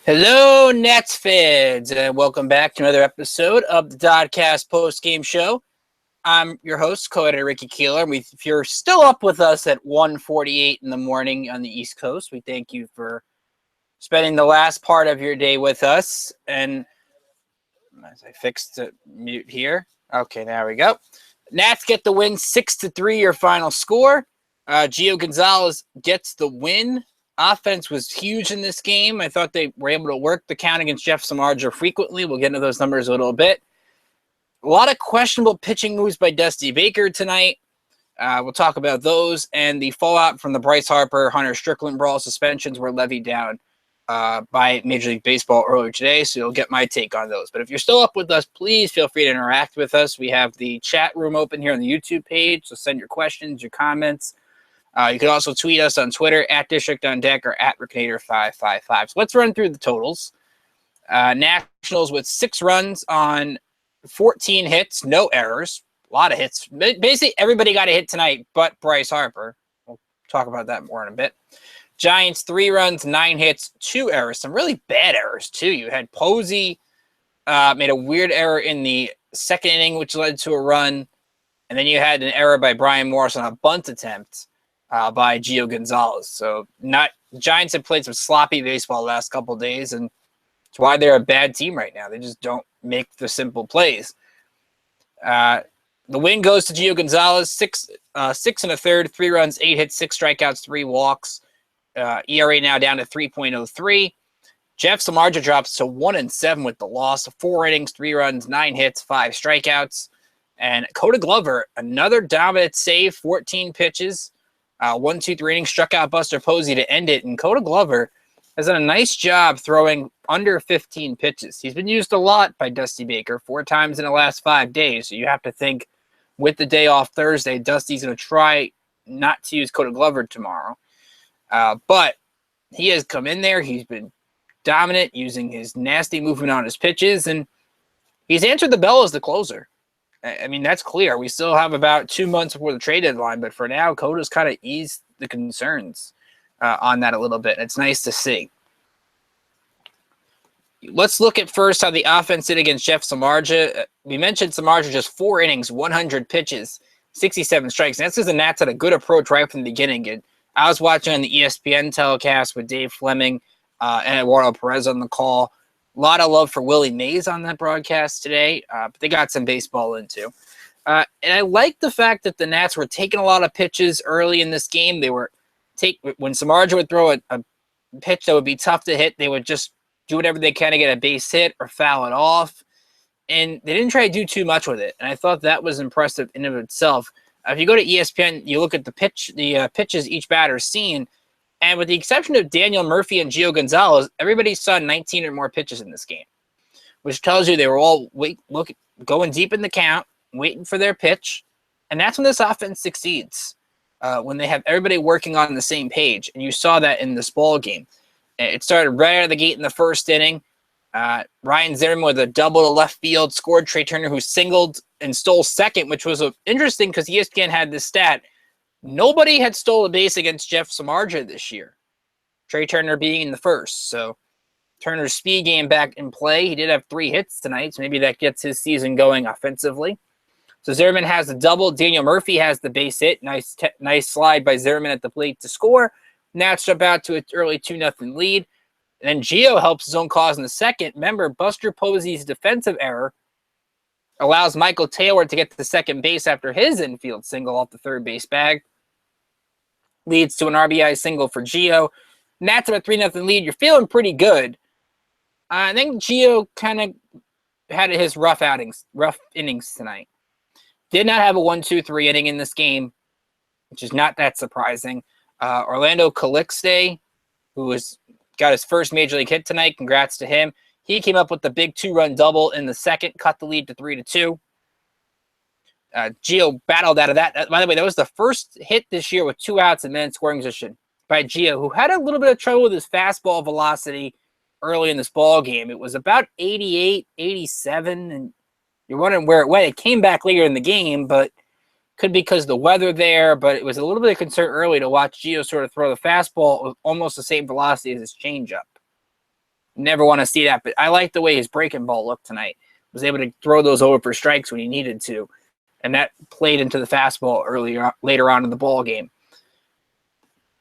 Hello, Nets fans, and welcome back to another episode of the DoDcast Postgame Show. I'm your host, co-editor Ricky Keeler. And if you're still up with us at 1:48 in the morning on the East Coast, we thank you for spending the last part of your day with us. And as I fixed the mute here, okay, there we go. Nats get the win, 6-3, your final score. Gio Gonzalez gets the win. Offense was huge in this game. I thought they were able to work the count against Jeff Samardzija frequently. We'll get into those numbers a little bit. A lot of questionable pitching moves by Dusty Baker tonight. We'll talk about those, and the fallout from the Bryce Harper, Hunter Strickland brawl suspensions were levied down by Major League Baseball earlier today, so you'll get my take on those. But if you're still up with us, please feel free to interact with us. We have the chat room open here on the YouTube page, so send your questions, your comments. You can also tweet us on Twitter at District on Deck or at Rickinator555. So let's run through the totals. Nationals with 6 runs on 14 hits, no errors, a lot of hits. Basically, everybody got a hit tonight but Bryce Harper. We'll talk about that more in a bit. Giants, 3 runs, 9 hits, 2 errors. Some really bad errors, too. You had Posey made a weird error in the second inning, which led to a run. And then you had an error by Brian Morris on a bunt attempt by Gio Gonzalez. So Giants have played some sloppy baseball the last couple of days, and it's why they're a bad team right now. They just don't make the simple plays. The win goes to Gio Gonzalez, 6 1/3, 3 runs, 8 hits, 6 strikeouts, 3 walks. ERA now down to 3.03. Jeff Samardzija drops to 1-7 with the loss. 4 innings, 3 runs, 9 hits, 5 strikeouts. And Coda Glover, another dominant save, 14 pitches. 1, 2, 3 innings, struck out Buster Posey to end it. And Coda Glover has done a nice job throwing under 15 pitches. He's been used a lot by Dusty Baker, 4 times in the last 5 days. So you have to think with the day off Thursday, Dusty's going to try not to use Coda Glover tomorrow. But he has come in there. He's been dominant using his nasty movement on his pitches, and he's answered the bell as the closer. I mean, that's clear. We still have about 2 months before the trade deadline, but for now, Coda's kind of eased the concerns on that a little bit. It's nice to see. Let's look at first how the offense did against Jeff Samardzija. We mentioned Samardzija just 4 innings, 100 pitches, 67 strikes. And that's because the Nats had a good approach right from the beginning. And I was watching on the ESPN telecast with Dave Fleming and Eduardo Perez on the call. A lot of love for Willie Mays on that broadcast today, but they got some baseball in too. And I like the fact that the Nats were taking a lot of pitches early in this game. They were when Samardzija would throw a pitch that would be tough to hit, they would just do whatever they can to get a base hit or foul it off. And they didn't try to do too much with it. And I thought that was impressive in and of itself. If you go to ESPN, you look at the pitches each batter's seen. And with the exception of Daniel Murphy and Gio Gonzalez, everybody saw 19 or more pitches in this game, which tells you they were all going deep in the count, waiting for their pitch. And that's when this offense succeeds, when they have everybody working on the same page. And you saw that in this ball game. It started right out of the gate in the first inning. Ryan Zimmerman with a double to left field, scored Trey Turner, who singled and stole second, which was interesting because ESPN had this stat. Nobody had stole a base against Jeff Samardzija this year, Trey Turner being in the first. So Turner's speed game back in play. He did have 3 hits tonight, so maybe that gets his season going offensively. So Zimmerman has the double. Daniel Murphy has the base hit. Nice slide by Zimmerman at the plate to score. Nats jump out to an early 2-0 lead. And then Gio helps his own cause in the second. Remember, Buster Posey's defensive error allows Michael Taylor to get to the second base after his infield single off the third base bag. Leads to an RBI single for Gio. Nats have a 3-0 lead. You're feeling pretty good. I think Gio kind of had his rough innings tonight. Did not have a 1-2-3 inning in this game, which is not that surprising. Orlando Calixte, who got his first major league hit tonight. Congrats to him. He came up with the big 2-run double in the second, cut the lead to 3-2. Gio battled out of that. By the way, that was the first hit this year with 2 outs and men in scoring position by Gio, who had a little bit of trouble with his fastball velocity early in this ball game. It was about 88, 87, and you're wondering where it went. It came back later in the game, but could be because of the weather there, but it was a little bit of concern early to watch Gio sort of throw the fastball with almost the same velocity as his changeup. Never want to see that, but I like the way his breaking ball looked tonight. Was able to throw those over for strikes when he needed to, and that played into the fastball later on in the ball game.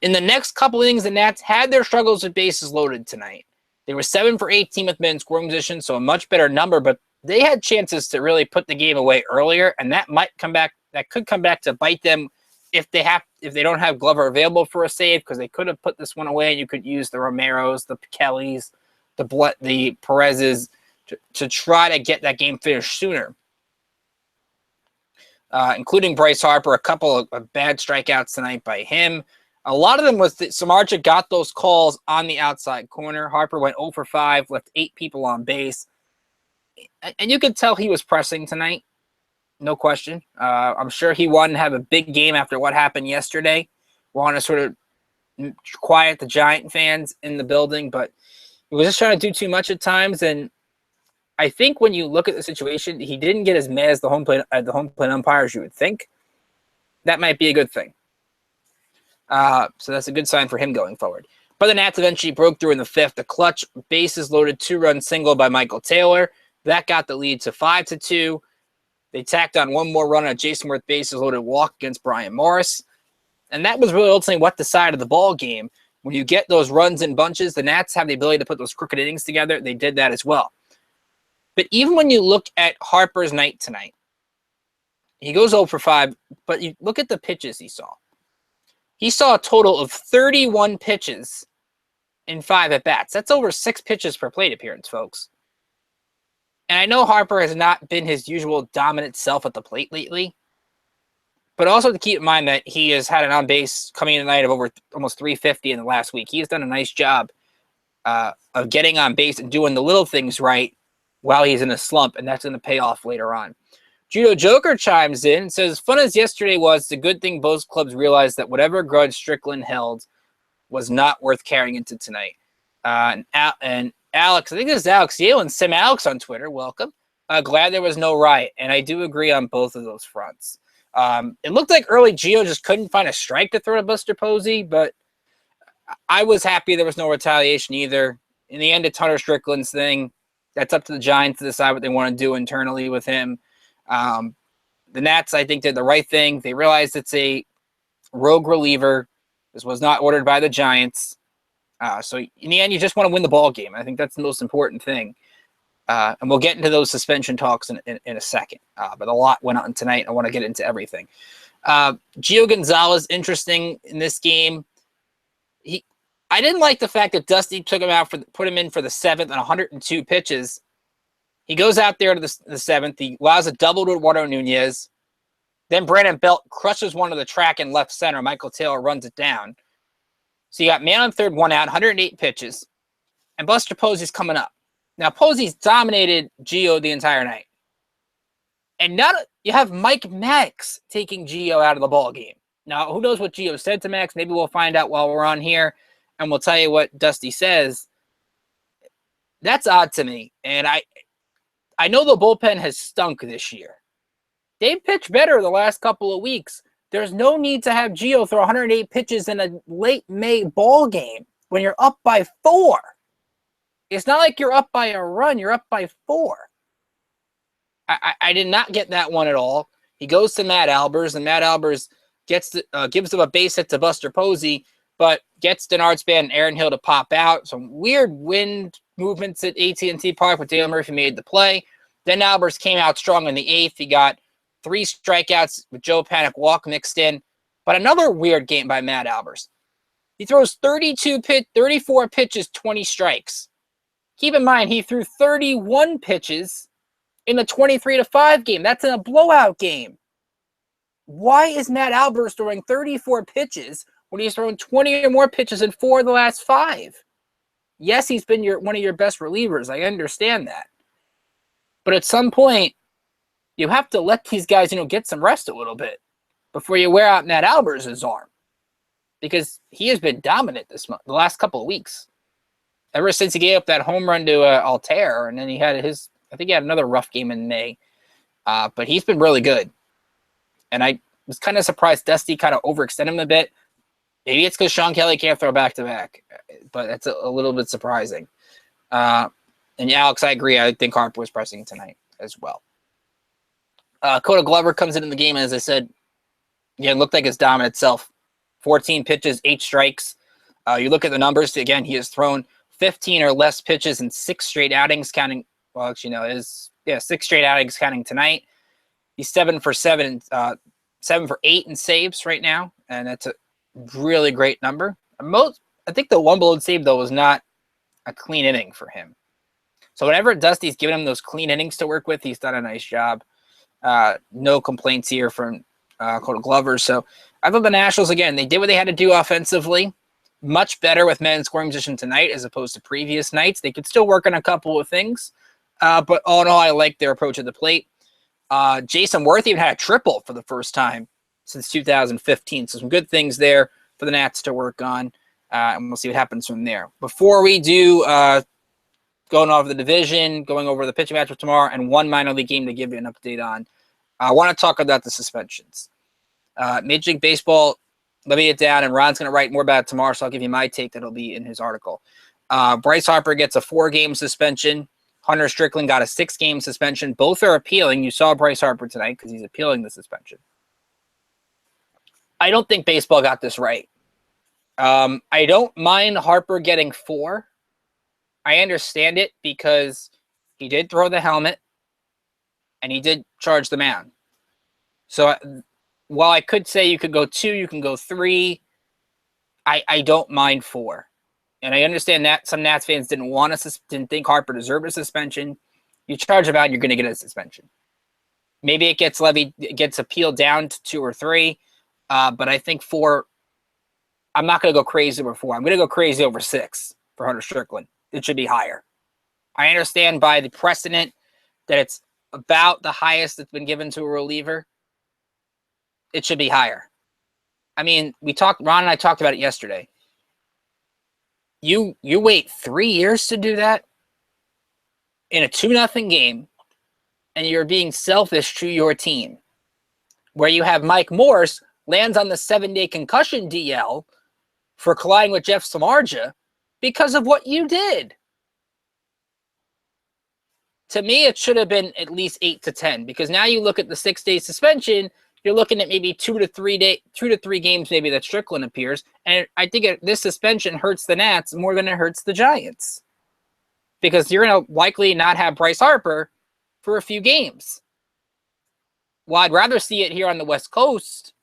In the next couple innings, the Nats had their struggles with bases loaded tonight. They were 7 for 18 with men in scoring position, so a much better number, but they had chances to really put the game away earlier, and that might come back. That could come back to bite them if they don't have Glover available for a save, because they could have put this one away, and you could use the Romeros, the Kellys, the Perez's to try to get that game finished sooner. Including Bryce Harper, a couple of bad strikeouts tonight by him. A lot of them was that Samardzija got those calls on the outside corner. Harper went 0 for 5, left 8 people on base. And you could tell he was pressing tonight. No question. I'm sure he wanted to have a big game after what happened yesterday. Want to sort of quiet the Giant fans in the building, but he was just trying to do too much at times. And I think when you look at the situation, he didn't get as mad as the home plate umpire as you would think. That might be a good thing. So that's a good sign for him going forward. But the Nats eventually broke through in the 5th. The clutch bases loaded 2-run single by Michael Taylor. That got the lead to 5-2. They tacked on one more run on a Jason Worth bases loaded walk against Brian Morris. And that was really ultimately what decided the ball game. When you get those runs in bunches, the Nats have the ability to put those crooked innings together. They did that as well. But even when you look at Harper's night tonight, he goes 0 for 5, but you look at the pitches he saw. He saw a total of 31 pitches in 5 at-bats. That's over 6 pitches per plate appearance, folks. And I know Harper has not been his usual dominant self at the plate lately, but also to keep in mind that he has had an on-base coming in tonight of over almost 350 in the last week. He has done a nice job of getting on base and doing the little things right while he's in a slump, and that's going to pay off later on. Judo Joker chimes in and says, fun as yesterday was, it's a good thing both clubs realized that whatever grudge Strickland held was not worth carrying into tonight. And Alex, I think this is Alex Yale and Sim Alex on Twitter, welcome. Glad there was no riot, and I do agree on both of those fronts. It looked like early Gio just couldn't find a strike to throw to Buster Posey, but I was happy there was no retaliation either. In the end, it's Hunter Strickland's thing. That's up to the Giants to decide what they want to do internally with him. The Nats, I think, did the right thing. They realized it's a rogue reliever. This was not ordered by the Giants. So in the end, you just want to win the ball game. I think that's the most important thing. And we'll get into those suspension talks in a second. But a lot went on tonight. I want to get into everything. Gio Gonzalez, interesting in this game. I didn't like the fact that Dusty took him out put him in for the 7th on 102 pitches. He goes out there to the 7th. He allows a double to Eduardo Nunez. Then Brandon Belt crushes one to the track in left center. Michael Taylor runs it down. So you got man on third, 1 out, 108 pitches. And Buster Posey's coming up. Now, Posey's dominated Gio the entire night. And now you have Mike Maddox taking Gio out of the ball game. Now, who knows what Gio said to Max? Maybe we'll find out while we're on here. And we'll tell you what Dusty says. That's odd to me. And I know the bullpen has stunk this year. They've pitched better the last couple of weeks. There's no need to have Gio throw 108 pitches in a late May ball game when you're up by 4. It's not like you're up by a run. You're up by 4. I did not get that one at all. He goes to Matt Albers, and Matt Albers gives him a base hit to Buster Posey, but gets Denard Span and Aaron Hill to pop out. Some weird wind movements at AT&T Park, but Dale Murphy made the play. Then Albers came out strong in the 8th. He got 3 strikeouts with Joe Panic walk mixed in. But another weird game by Matt Albers. He throws 34 pitches, 20 strikes. Keep in mind, he threw 31 pitches in the 23-5 game. That's in a blowout game. Why is Matt Albers throwing 34 pitches when he's thrown 20 or more pitches in 4 of the last 5? Yes, he's been one of your best relievers. I understand that. But at some point, you have to let these guys, get some rest a little bit before you wear out Matt Albers' arm. Because he has been dominant this month, the last couple of weeks. Ever since he gave up that home run to Altair, and then he had I think he had another rough game in May. But he's been really good. And I was kind of surprised Dusty kind of overextended him a bit. Maybe it's because Sean Kelly can't throw back-to-back, but that's a little bit surprising. And Alex, I agree. I think Harper was pressing tonight as well. Coda Glover comes into the game, and as I said, it looked like his dominant self. 14 pitches, 8 strikes. You look at the numbers. Again, he has thrown 15 or less pitches in 6 straight outings, counting. Well, actually, no, 6 straight outings counting tonight. He's 7 for 7, 7 for 8 in saves right now, and that's a really great number. I think the one blown save though was not a clean inning for him. So whenever Dusty's given him those clean innings to work with, he's done a nice job. No complaints here from Coda Glover. So I thought the Nationals, again, they did what they had to do offensively. Much better with men in scoring position tonight as opposed to previous nights. They could still work on a couple of things. But all in all, I like their approach at the plate. Jason Worth even had a triple for the first time since 2015. So some good things there for the Nats to work on. And we'll see what happens from there. Before we do going over the division, going over the pitching matchup tomorrow, and one minor league game to give you an update on, I want to talk about the suspensions. Major League Baseball levied it down, and Ron's going to write more about it tomorrow, so I'll give you my take that'll be in his article. Bryce Harper gets a 4-game suspension. Hunter Strickland got a 6-game suspension. Both are appealing. You saw Bryce Harper tonight because he's appealing the suspension. I don't think baseball got this right. I don't mind Harper getting 4. I understand it because he did throw the helmet and he did charge the mound. So while I could say you could go 2, you can go 3, I don't mind 4. And I understand that some Nats fans didn't think Harper deserved a suspension. You charge him out, you're going to get a suspension. Maybe it gets appealed down to 2 or 3, but I think 4. I'm not going to go crazy over 4. I'm going to go crazy over 6 for Hunter Strickland. It should be higher. I understand by the precedent that it's about the highest that's been given to a reliever. It should be higher. I mean, Ron and I talked about it yesterday. You wait 3 years to do that in a 2-0 game, and you're being selfish to your team. Where you have Mike Morse lands on the 7-day concussion DL for colliding with Jeff Samardzija because of what you did. To me, it should have been at least 8 to 10, because now you look at the 6-day suspension, you're looking at maybe 2 to 3 games maybe that Strickland appears. And I think this suspension hurts the Nats more than it hurts the Giants, because you're going to likely not have Bryce Harper for a few games. While I'd rather see it here on the West Coast,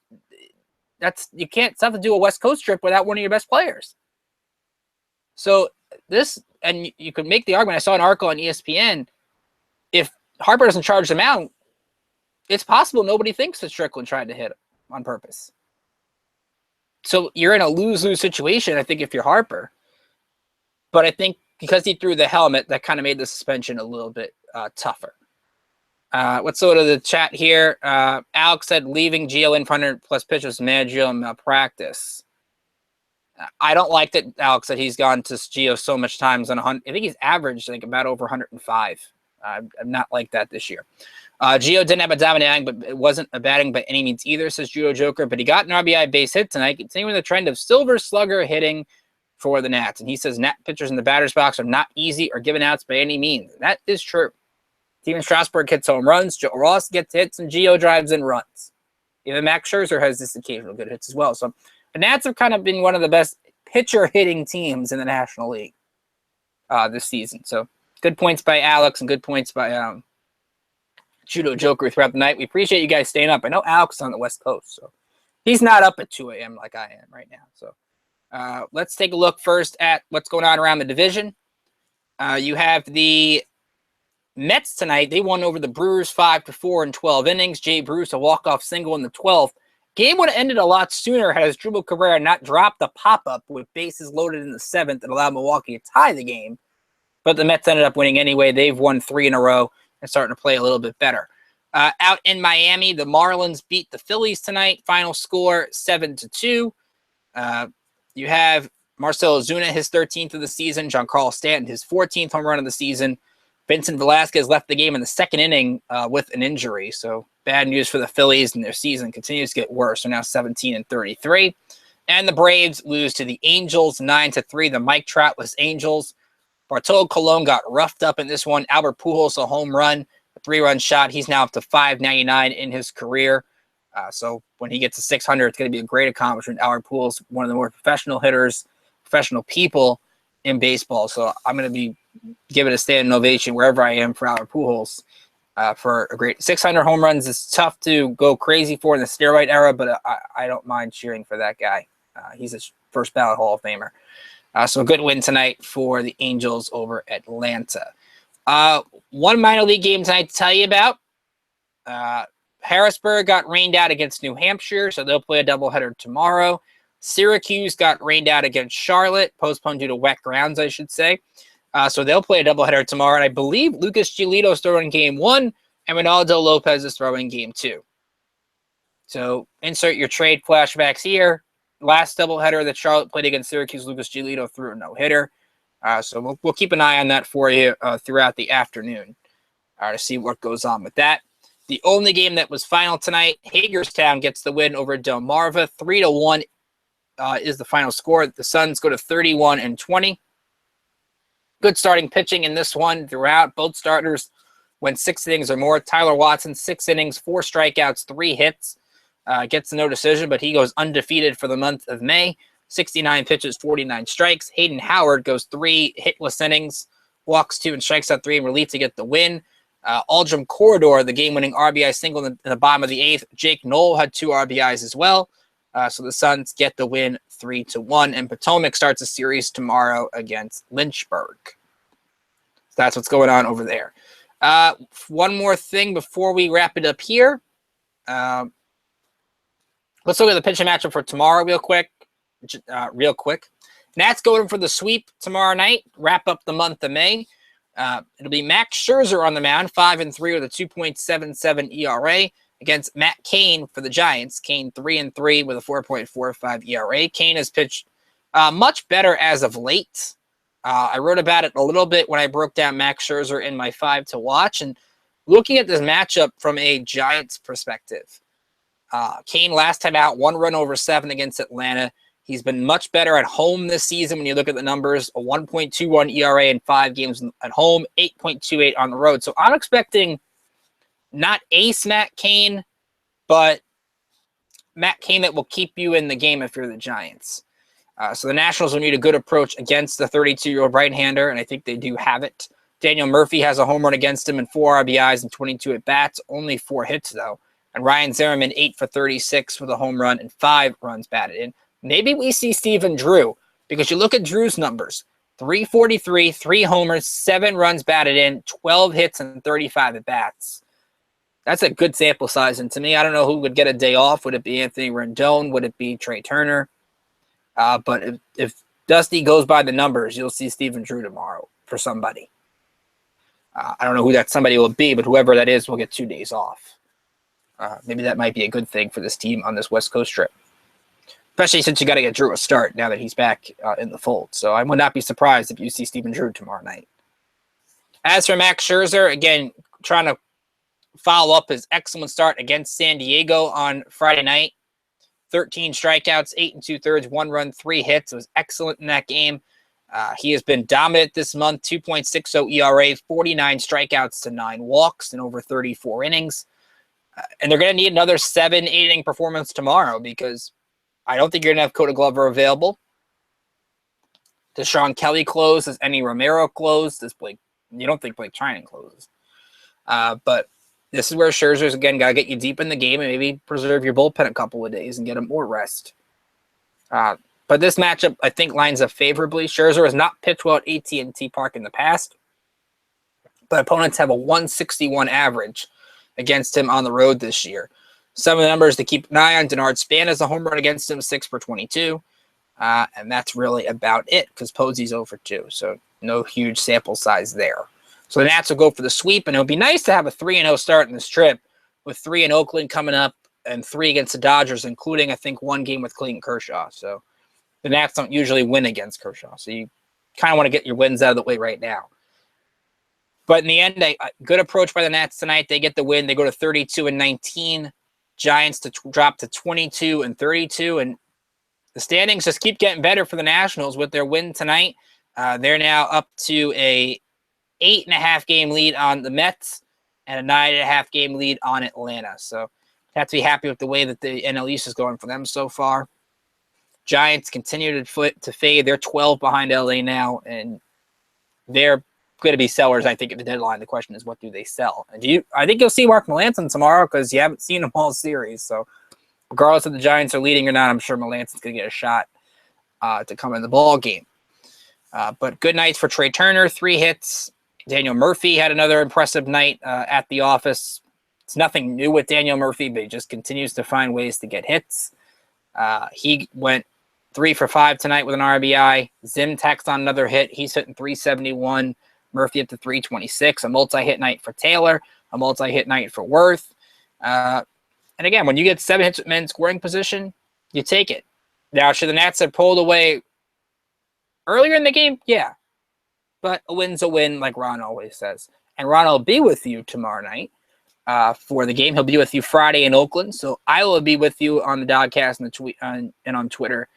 you can't have to do a West Coast trip without one of your best players. So and you could make the argument, I saw an article on ESPN, if Harper doesn't charge them out, it's possible nobody thinks that Strickland tried to hit him on purpose. So you're in a lose-lose situation, I think, if you're Harper. But I think because he threw the helmet, that kind of made the suspension a little bit tougher. Let's go to the chat here. Alex said leaving Gio in for 100-plus pitches, managerial malpractice. I don't like that Alex said he's gone to Gio so much times on 100. I think he's averaged about over 105. I'm not like that this year. Gio didn't have a dominant but it wasn't a batting by any means either, says Judo Joker, but he got an RBI base hit tonight, continuing the trend of silver slugger hitting for the Nats. And he says Nat pitchers in the batter's box are not easy or given outs by any means. That is true. Steven Strasburg hits home runs. Joe Ross gets hits, and Gio drives in runs. Even Max Scherzer has this occasional good hits as well. So the Nats have kind of been one of the best pitcher-hitting teams in the National League this season. So good points by Alex and good points by Judo Joker throughout the night. We appreciate you guys staying up. I know Alex is on the West Coast, so he's not up at 2 a.m. like I am right now. So let's take a look first at what's going on around the division. You have the Mets tonight. They won over the Brewers 5-4 in 12 innings. Jay Bruce, a walk-off single in the 12th. Game would have ended a lot sooner had Asdrubal Cabrera not dropped the pop-up with bases loaded in the 7th and allowed Milwaukee to tie the game. But the Mets ended up winning anyway. They've won 3 in a row and starting to play a little bit better. Out in Miami, the Marlins beat the Phillies tonight. Final score 7-2. You have Marcell Ozuna, his 13th of the season. Giancarlo Stanton, his 14th home run of the season. Vincent Velasquez left the game in the second inning with an injury. So bad news for the Phillies, and their season continues to get worse. They're now 17-33. And the Braves lose to the Angels 9-3. The Mike Troutless Angels. Bartolo Colon got roughed up in this one. Albert Pujols, a home run, a 3-run shot. He's now up to 599 in his career. So when he gets to 600, it's going to be a great accomplishment. Albert Pujols, one of the more professional hitters, professional people in baseball. So I'm going to be giving a standing ovation wherever I am for Albert Pujols for a great 600 home runs. Is tough to go crazy for in the steroid era, but I don't mind cheering for that guy. He's a first ballot Hall of Famer. So a good win tonight for the Angels over Atlanta. One minor league game tonight to tell you about. Harrisburg got rained out against New Hampshire, so they'll play a doubleheader tomorrow. Syracuse got rained out against Charlotte, postponed due to wet grounds, I should say. So they'll play a doubleheader tomorrow, and I believe Lucas Giolito is throwing game 1, and Ronaldo Lopez is throwing game 2. So insert your trade flashbacks here. Last doubleheader that Charlotte played against Syracuse, Lucas Giolito threw a no-hitter. So we'll keep an eye on that for you throughout the afternoon to see what goes on with that. The only game that was final tonight, Hagerstown gets the win over Delmarva. 3-1 is the final score. The Suns go to 31-20. Good starting pitching in this one throughout. Both starters went 6 innings or more. Tyler Watson, 6 innings, 4 strikeouts, 3 hits. Gets no decision, but he goes undefeated for the month of May. 69 pitches, 49 strikes. Hayden Howard goes 3 hitless innings, walks 2 and strikes out 3 in relief to get the win. Aldrum Corridor, the game-winning RBI single in the bottom of the 8th. Jake Knoll had 2 RBIs as well. So the Suns get the win 3-1. And Potomac starts a series tomorrow against Lynchburg. So that's what's going on over there. One more thing before we wrap it up here. Let's look at the pitching matchup for tomorrow real quick. Nats going for the sweep tomorrow night. Wrap up the month of May. It'll be Max Scherzer on the mound, 5-3 with a 2.77 ERA against Matt Cain for the Giants. Cain 3-3 with a 4.45 ERA. Cain has pitched much better as of late. I wrote about it a little bit when I broke down Max Scherzer in my 5 to watch. And looking at this matchup from a Giants perspective, Cain last time out, 1 run over 7 against Atlanta. He's been much better at home this season when you look at the numbers. A 1.21 ERA in 5 games at home, 8.28 on the road. So I'm expecting not ace Matt Cain, but Matt Cain that will keep you in the game if you're the Giants. So the Nationals will need a good approach against the 32-year-old right-hander, and I think they do have it. Daniel Murphy has a home run against him and 4 RBIs and 22 at-bats, only 4 hits, though. And Ryan Zimmerman, 8 for 36 with a home run and 5 runs batted in. Maybe we see Stephen Drew, because you look at Drew's numbers, 343, 3 homers, 7 runs batted in, 12 hits, and 35 at-bats. That's a good sample size, and to me, I don't know who would get a day off. Would it be Anthony Rendon? Would it be Trey Turner? But if Dusty goes by the numbers, you'll see Stephen Drew tomorrow for somebody. I don't know who that somebody will be, but whoever that is will get 2 days off. Maybe that might be a good thing for this team on this West Coast trip. Especially since you got to get Drew a start now that he's back in the fold. So I would not be surprised if you see Stephen Drew tomorrow night. As for Max Scherzer, again, trying to follow up his excellent start against San Diego on Friday night. 13 strikeouts, 8 2/3, 1 run, 3 hits. It was excellent in that game. He has been dominant this month, 2.60 ERA, 49 strikeouts to 9 walks in over 34 innings. And they're going to need another 7-8 inning performance tomorrow because I don't think you're going to have Cota Glover available. Does Sean Kelly close? Does Enny Romero close? You don't think Blake Trinan closes. But this is where Scherzer's, again, got to get you deep in the game and maybe preserve your bullpen a couple of days and get him more rest. But this matchup, I think, lines up favorably. Scherzer has not pitched well at AT&T Park in the past, but opponents have a 161 average against him on the road this year. Some of the numbers to keep an eye on: Denard Span has a home run against him, 6 for 22. And that's really about it because Posey's 0 for 2. So no huge sample size there. So the Nats will go for the sweep, and it would be nice to have a 3-0 start in this trip with 3 in Oakland coming up and 3 against the Dodgers, including, I think, 1 game with Clayton Kershaw. So the Nats don't usually win against Kershaw. So you kind of want to get your wins out of the way right now. But in the end, a good approach by the Nats tonight. They get the win. They go to 32-19. Giants to drop to 22-32. And the standings just keep getting better for the Nationals with their win tonight. They're now up to a 8.5 game lead on the Mets and a 9.5 game lead on Atlanta. So have to be happy with the way that the NL East is going for them so far. Giants continue to fade. They're 12 behind LA now, and they're going to be sellers, I think, at the deadline. The question is, what do they sell? And I think you'll see Mark Melancon tomorrow because you haven't seen him all series. So regardless if the Giants are leading or not, I'm sure Melancon's going to get a shot to come in the ball game. But good nights for Trey Turner, 3 hits. Daniel Murphy had another impressive night at the office. It's nothing new with Daniel Murphy, but he just continues to find ways to get hits. He went 3 for 5 tonight with an RBI. Zim tacks on another hit. He's hitting 371. Murphy up to 326. A multi-hit night for Taylor. A multi-hit night for Worth. And again, when you get 7 hits with men scoring position, you take it. Now, should the Nats have pulled away earlier in the game? Yeah. But a win's a win, like Ron always says. And Ron will be with you tomorrow night for the game. He'll be with you Friday in Oakland. So I will be with you on the DoDcast and on Twitter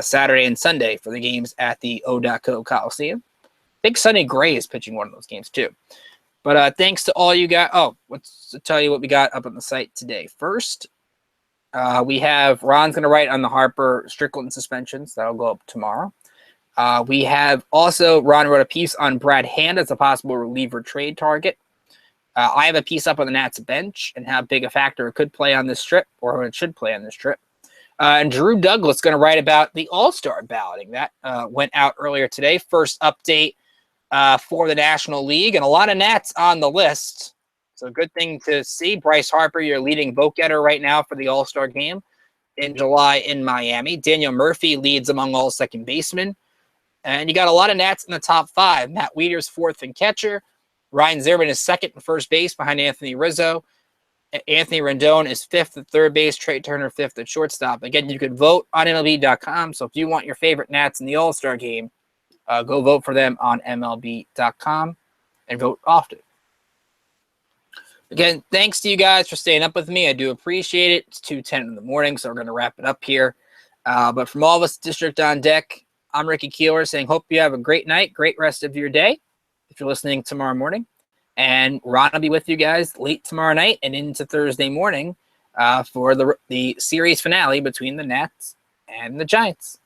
Saturday and Sunday for the games at the O.Co Coliseum. I think Sonny Gray is pitching one of those games too. But thanks to all you guys. Oh, let's tell you what we got up on the site today. First, we have Ron's going to write on the Harper Strickland suspensions. That'll go up tomorrow. We have also, Ron wrote a piece on Brad Hand as a possible reliever trade target. I have a piece up on the Nats bench and how big a factor it could play on this trip, or it should play on this trip. And Drew Douglas going to write about the All-Star balloting. That went out earlier today. First update for the National League, and a lot of Nats on the list. So good thing to see. Bryce Harper, your leading vote getter right now for the All-Star game in July in Miami. Daniel Murphy leads among all second basemen. And you got a lot of Nats in the top 5. Matt Wieters 4th in catcher. Ryan Zimmerman is 2nd in first base behind Anthony Rizzo. Anthony Rendon is 5th at third base. Trey Turner 5th at shortstop. Again, you can vote on MLB.com. So if you want your favorite Nats in the All-Star game, go vote for them on MLB.com and vote often. Again, thanks to you guys for staying up with me. I do appreciate it. It's 2:10 in the morning, so we're going to wrap it up here. But from all of us, District on Deck, I'm Ricky Keeler saying hope you have a great night, great rest of your day if you're listening tomorrow morning. And Ron will be with you guys late tomorrow night and into Thursday morning for the series finale between the Nats and the Giants.